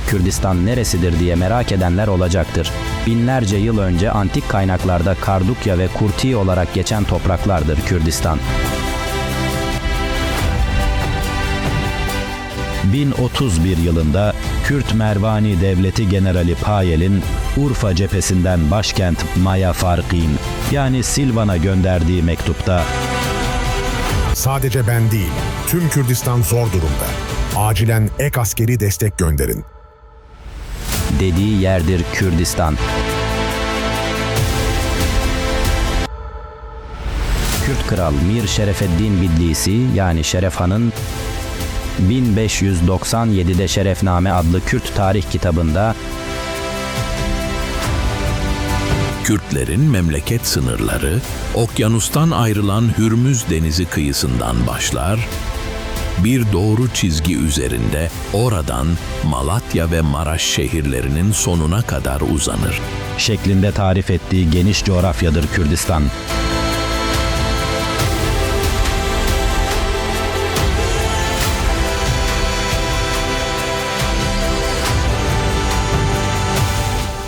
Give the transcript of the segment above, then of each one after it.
Kürdistan neresidir diye merak edenler olacaktır. Binlerce yıl önce antik kaynaklarda Kardukya ve Kurti olarak geçen topraklardır Kürdistan. 1031 yılında Kürt Mervani Devleti Generali Payel'in Urfa cephesinden başkent Maya Farkin yani Silvan'a gönderdiği mektupta "Sadece ben değil, tüm Kürdistan zor durumda. Acilen ek askeri destek gönderin." dediği yerdir Kürdistan. Kürt Kral Mir Şerefeddin Bidlisi yani Şeref Han'ın 1597'de Şerefname adlı Kürt tarih kitabında Kürtlerin memleket sınırları, okyanustan ayrılan Hürmüz Denizi kıyısından başlar, bir doğru çizgi üzerinde oradan Malatya ve Maraş şehirlerinin sonuna kadar uzanır şeklinde tarif ettiği geniş coğrafyadır Kürdistan.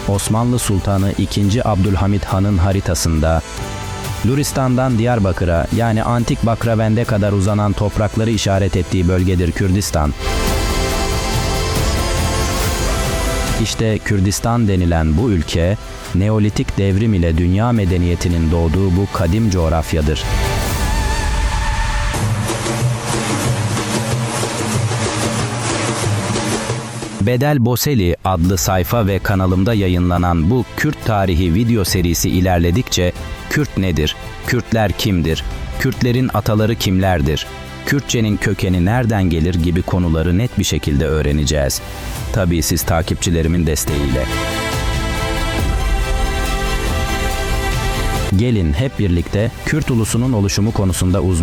Osmanlı Sultanı II. Abdülhamit Han'ın haritasında Luristan'dan Diyarbakır'a yani antik Bakravend'e kadar uzanan toprakları işaret ettiği bölgedir Kürdistan. İşte Kürdistan denilen bu ülke, Neolitik devrim ile dünya medeniyetinin doğduğu bu kadim coğrafyadır. Bedel Boseli adlı sayfa ve kanalımda yayınlanan bu Kürt tarihi video serisi ilerledikçe Kürt nedir, Kürtler kimdir, Kürtlerin ataları kimlerdir, Kürtçenin kökeni nereden gelir gibi konuları net bir şekilde öğreneceğiz. Tabii siz takipçilerimin desteğiyle. Gelin hep birlikte Kürt ulusunun oluşumu konusunda uzman